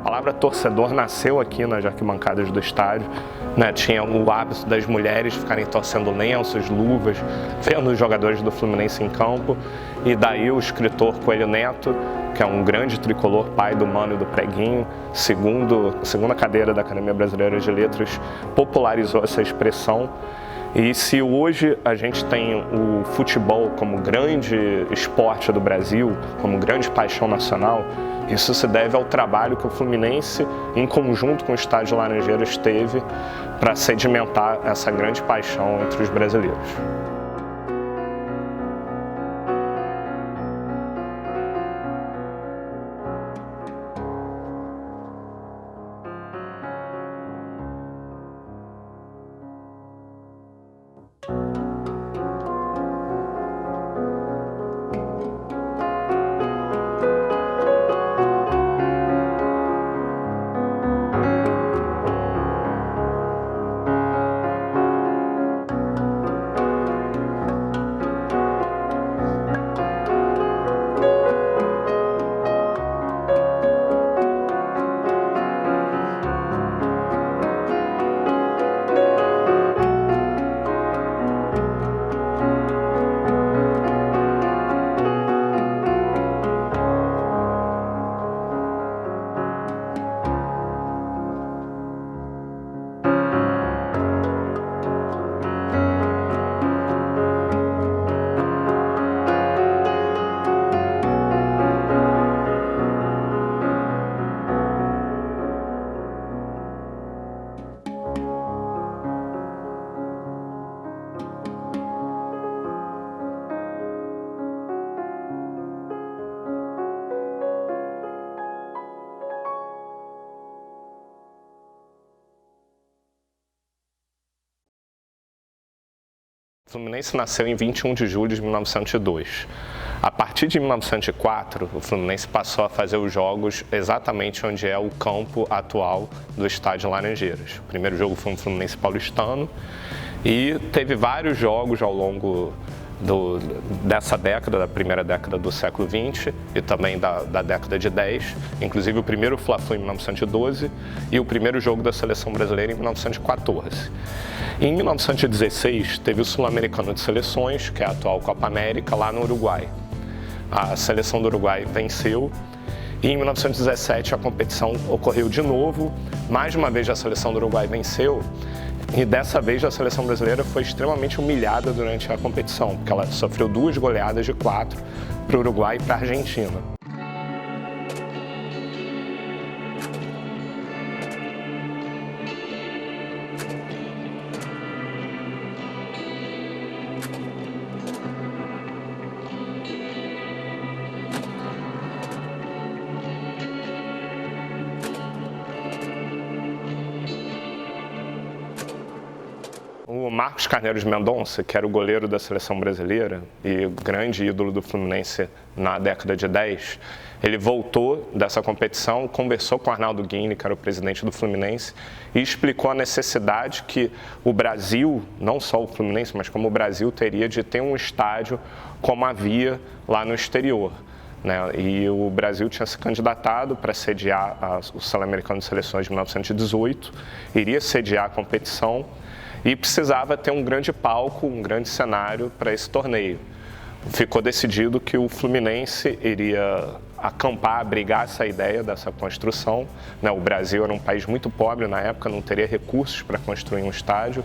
palavra torcedor nasceu aqui nas arquibancadas do estádio, né? Tinha o hábito das mulheres ficarem torcendo lenços, luvas, vendo os jogadores do Fluminense em campo, e daí o escritor Coelho Neto, que é um grande tricolor, pai do Mano e do Preguinho, segunda cadeira da Academia Brasileira de Letras, popularizou essa expressão. E se hoje a gente tem o futebol como grande esporte do Brasil, como grande paixão nacional, isso se deve ao trabalho que o Fluminense, em conjunto com o Estádio Laranjeiras, teve para sedimentar essa grande paixão entre os brasileiros. O Fluminense nasceu em 21 de julho de 1902. A partir de 1904, o Fluminense passou a fazer os jogos exatamente onde é o campo atual do Estádio Laranjeiras. O primeiro jogo foi um Fluminense paulistano e teve vários jogos ao longo dessa década, da primeira década do século XX e também da década de 10, inclusive o primeiro Fla-Flu em 1912 e o primeiro jogo da seleção brasileira em 1914. Em 1916, teve o Sul-Americano de Seleções, que é a atual Copa América, lá no Uruguai. A seleção do Uruguai venceu e em 1917 a competição ocorreu de novo, mais uma vez a seleção do Uruguai venceu. E dessa vez a seleção brasileira foi extremamente humilhada durante a competição, porque ela sofreu 2 goleadas de 4 para o Uruguai e para a Argentina. O Marcos Carneiro de Mendonça, que era o goleiro da seleção brasileira e grande ídolo do Fluminense na década de 10, ele voltou dessa competição, conversou com o Arnaldo Guini, que era o presidente do Fluminense, e explicou a necessidade que o Brasil, não só o Fluminense, mas como o Brasil teria de ter um estádio como havia lá no exterior. E o Brasil tinha se candidatado para sediar o Sul-Americano de Seleções de 1918, iria sediar a competição e precisava ter um grande palco, um grande cenário para esse torneio. Ficou decidido que o Fluminense iria acampar, abrigar essa ideia dessa construção. O Brasil era um país muito pobre na época, não teria recursos para construir um estádio.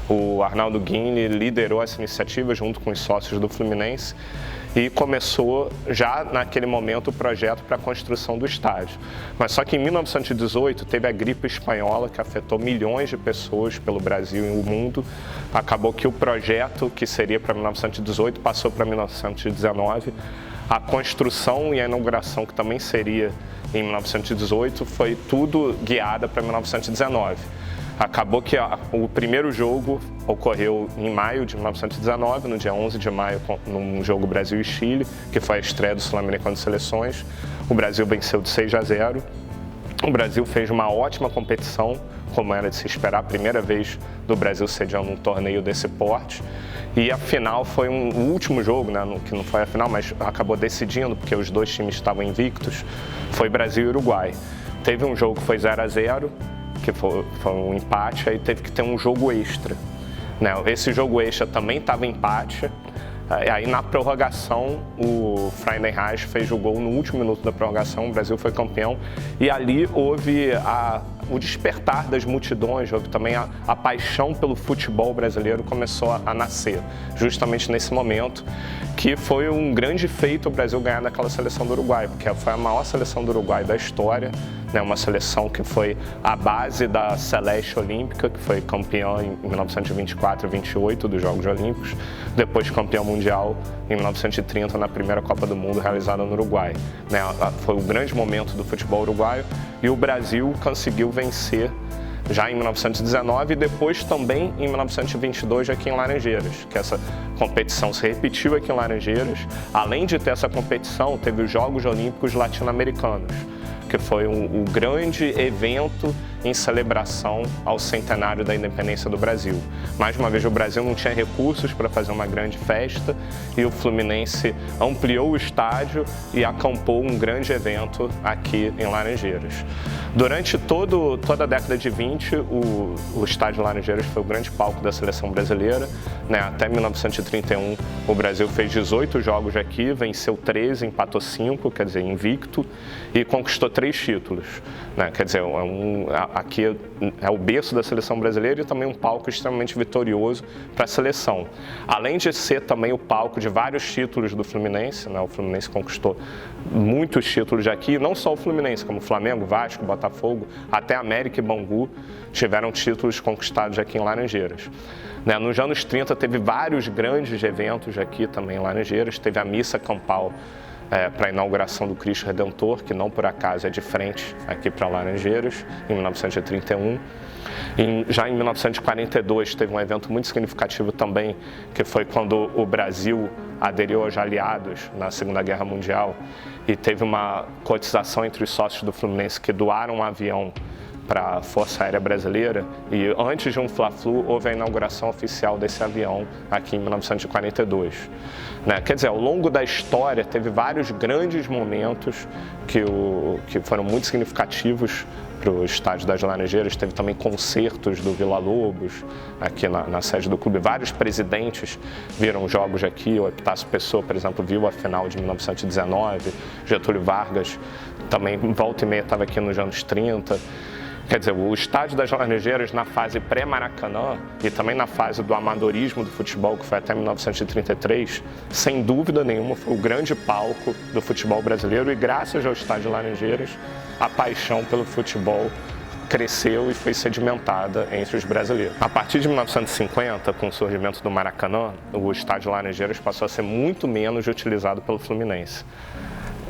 O Arnaldo Guini liderou essa iniciativa junto com os sócios do Fluminense e começou já naquele momento o projeto para a construção do estádio. Mas só que em 1918 teve a gripe espanhola que afetou milhões de pessoas pelo Brasil e o mundo. Acabou que o projeto que seria para 1918 passou para 1919. A construção e a inauguração, que também seria em 1918, foi tudo guiada para 1919. Acabou que o primeiro jogo ocorreu em maio de 1919, no dia 11 de maio, num jogo Brasil e Chile, que foi a estreia do Sul-Americano de Seleções. O Brasil venceu de 6-0. O Brasil fez uma ótima competição, como era de se esperar, a primeira vez do Brasil sediando um torneio desse porte. E a final foi o último jogo, que não foi a final, mas acabou decidindo, porque os dois times estavam invictos, foi Brasil e Uruguai. teve um jogo que foi 0-0, que foi um empate, aí teve que ter um jogo extra. Né? Esse jogo extra também estava empate. Aí na prorrogação o Friedenreich fez o gol no último minuto da prorrogação, o Brasil foi campeão e ali houve o despertar das multidões, houve também a paixão pelo futebol brasileiro começou a nascer, justamente nesse momento, que foi um grande feito o Brasil ganhar daquela seleção do Uruguai, porque foi a maior seleção do Uruguai da história, né, uma seleção que foi a base da Celeste Olímpica, que foi campeã em 1924 e 28 dos Jogos Olímpicos, depois campeã mundial em 1930 na primeira Copa do Mundo realizada no Uruguai. Né, foi o grande momento do futebol uruguaio e o Brasil conseguiu vencer já em 1919 e depois também em 1922 aqui em Laranjeiras, que essa competição se repetiu aqui em Laranjeiras. Além de ter essa competição, teve os Jogos Olímpicos Latino-Americanos, que foi um grande evento em celebração ao centenário da independência do Brasil. Mais uma vez, o Brasil não tinha recursos para fazer uma grande festa e o Fluminense ampliou o estádio e acampou um grande evento aqui em Laranjeiras. Durante toda a década de 20, o estádio Laranjeiras foi o grande palco da seleção brasileira. Né? Até 1931, o Brasil fez 18 jogos aqui, venceu 13, empatou 5, quer dizer, invicto, e conquistou 3 títulos. Né? Quer dizer, aqui é o berço da seleção brasileira e também um palco extremamente vitorioso para a seleção. Além de ser também o palco de vários títulos do Fluminense, né? O Fluminense conquistou muitos títulos aqui, não só o Fluminense, como Flamengo, Vasco, Botafogo, até América e Bangu tiveram títulos conquistados aqui em Laranjeiras. Né? Nos anos 30 teve vários grandes eventos aqui também em Laranjeiras, teve a missa campal para a inauguração do Cristo Redentor, que não por acaso é de frente aqui para Laranjeiras, em 1931. Já em 1942 teve um evento muito significativo também, que foi quando o Brasil aderiu aos aliados na Segunda Guerra Mundial e teve uma cotização entre os sócios do Fluminense que doaram um avião para a Força Aérea Brasileira e antes de um Fla-Flu houve a inauguração oficial desse avião aqui em 1942. Né? Quer dizer, ao longo da história teve vários grandes momentos que foram muito significativos para o estádio das Laranjeiras. Teve também concertos do Vila Lobos aqui na sede do clube. Vários presidentes viram jogos aqui. O Epitácio Pessoa, por exemplo, viu a final de 1919. Getúlio Vargas também, volta e meia, estava aqui nos anos 30. Quer dizer, o estádio das Laranjeiras na fase pré-Maracanã e também na fase do amadorismo do futebol, que foi até 1933, sem dúvida nenhuma foi o grande palco do futebol brasileiro e graças ao estádio Laranjeiras, a paixão pelo futebol cresceu e foi sedimentada entre os brasileiros. A partir de 1950, com o surgimento do Maracanã, o estádio Laranjeiras passou a ser muito menos utilizado pelo Fluminense.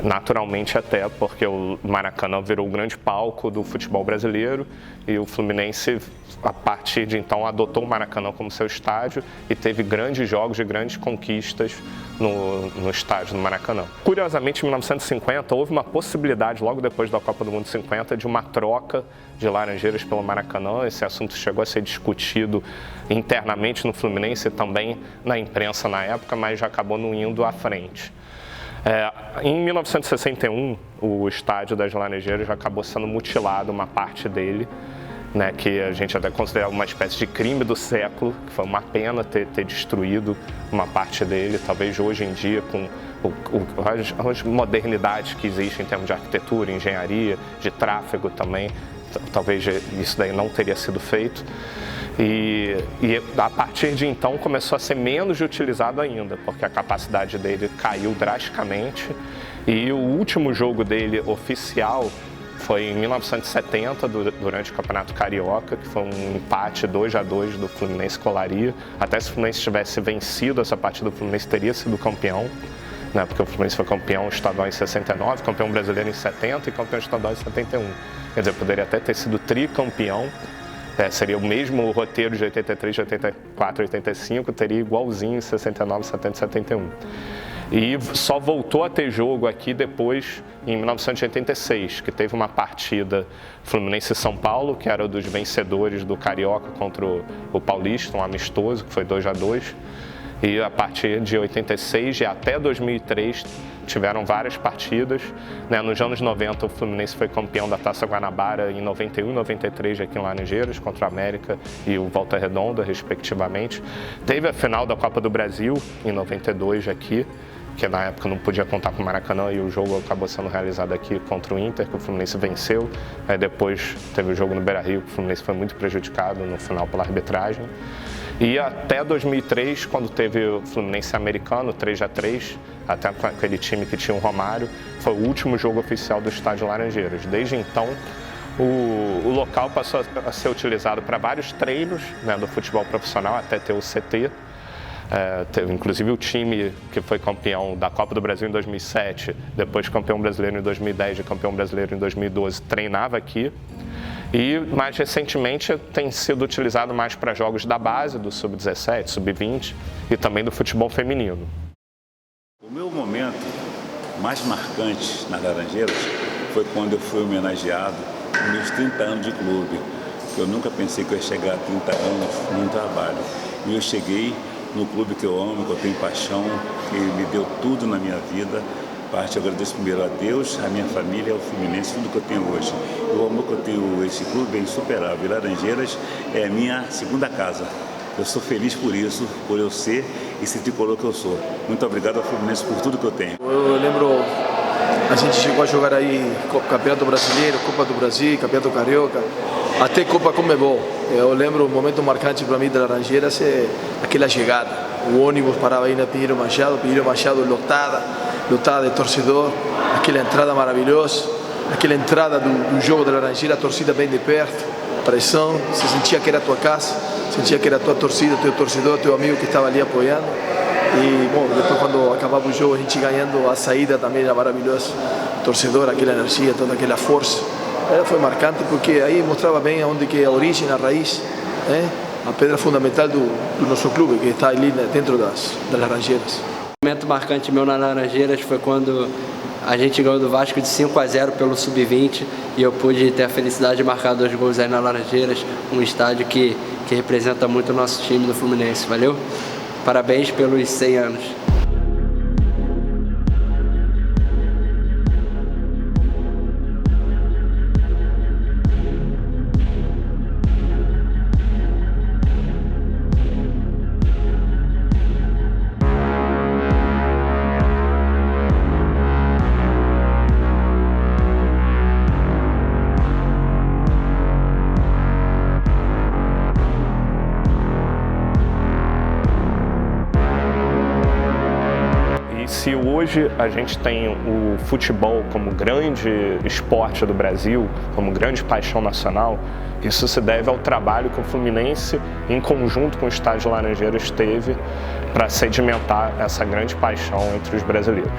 Naturalmente até porque o Maracanã virou o grande palco do futebol brasileiro e o Fluminense, a partir de então, adotou o Maracanã como seu estádio e teve grandes jogos e grandes conquistas no estádio do Maracanã. Curiosamente, em 1950, houve uma possibilidade, logo depois da Copa do Mundo 50, de uma troca de Laranjeiras pelo Maracanã. Esse assunto chegou a ser discutido internamente no Fluminense e também na imprensa na época, mas já acabou não indo à frente. Em 1961, o estádio das Laranjeiras já acabou sendo mutilado, uma parte dele, né, que a gente até considera uma espécie de crime do século, que foi uma pena ter destruído uma parte dele. Talvez hoje em dia, com as modernidades que existem em termos de arquitetura, engenharia, de tráfego também, talvez isso daí não teria sido feito. E a partir de então começou a ser menos utilizado ainda, porque a capacidade dele caiu drasticamente e o último jogo dele oficial foi em 1970, durante o Campeonato Carioca, que foi um empate 2-2 do Fluminense com o Olaria. Até se o Fluminense tivesse vencido essa partida, o Fluminense teria sido campeão, né, porque o Fluminense foi campeão estadual em 69, campeão brasileiro em 70 e campeão estadual em 71. Quer dizer, poderia até ter sido tricampeão. Seria o mesmo roteiro de 83, 84, 85, teria igualzinho em 69, 70 e 71. E só voltou a ter jogo aqui depois, em 1986, que teve uma partida Fluminense e São Paulo, que era dos vencedores do Carioca contra o Paulista, um amistoso, que foi 2-2. E a partir de 86 e até 2003 tiveram várias partidas. Nos anos 90 o Fluminense foi campeão da Taça Guanabara em 91 e 93 aqui em Laranjeiras contra o América e o Volta Redonda, respectivamente. Teve a final da Copa do Brasil em 92 aqui, que na época não podia contar com o Maracanã, e o jogo acabou sendo realizado aqui contra o Inter, que o Fluminense venceu. Aí depois teve o jogo no Beira-Rio, que o Fluminense foi muito prejudicado no final pela arbitragem. E até 2003, quando teve o Fluminense americano, 3-3, até com aquele time que tinha o Romário, foi o último jogo oficial do estádio Laranjeiras. Desde então, o local passou a ser utilizado para vários treinos do futebol profissional, até ter o CT. Teve inclusive o time que foi campeão da Copa do Brasil em 2007, depois campeão brasileiro em 2010 e campeão brasileiro em 2012, treinava aqui. E mais recentemente tem sido utilizado mais para jogos da base, do Sub-17, Sub-20 e também do futebol feminino. O meu momento mais marcante nas Laranjeiras foi quando eu fui homenageado nos meus 30 anos de clube. Eu nunca pensei que eu ia chegar a 30 anos num trabalho. E eu cheguei no clube que eu amo, que eu tenho paixão, que me deu tudo na minha vida. Eu agradeço primeiro a Deus, a minha família, ao Fluminense, tudo que eu tenho hoje. O amor que eu tenho esse clube é insuperável. E Laranjeiras é a minha segunda casa. Eu sou feliz por isso, por eu ser esse tricolor que eu sou. Muito obrigado ao Fluminense por tudo que eu tenho. Eu lembro, a gente chegou a jogar aí Campeonato Brasileiro, Copa do Brasil, Campeonato Carioca, até Copa Conmebol. Eu lembro um momento marcante para mim da Laranjeiras é aquela chegada. O ônibus parava aí na Pinheiro Machado lotada de torcedor, aquela entrada maravilhosa, aquela entrada do jogo da Laranjeira, a torcida bem de perto, pressão, você sentia que era a tua casa, sentia que era a tua torcida, teu torcedor, teu amigo que estava ali apoiando. E bom, depois quando acabava o jogo, a gente ganhando a saída também era maravilhosa, o torcedor, aquela energia, toda aquela força. Foi marcante porque aí mostrava bem onde que é a origem, a raiz, a pedra fundamental do nosso clube, que está ali dentro das Laranjeiras. O momento marcante meu nas Laranjeiras foi quando a gente ganhou do Vasco de 5-0 pelo Sub-20 e eu pude ter a felicidade de marcar 2 gols aí nas Laranjeiras, um estádio que representa muito o nosso time do Fluminense. Valeu? Parabéns pelos 100 anos. Se hoje a gente tem o futebol como grande esporte do Brasil, como grande paixão nacional, isso se deve ao trabalho que o Fluminense, em conjunto com o Estádio Laranjeiras, teve para sedimentar essa grande paixão entre os brasileiros.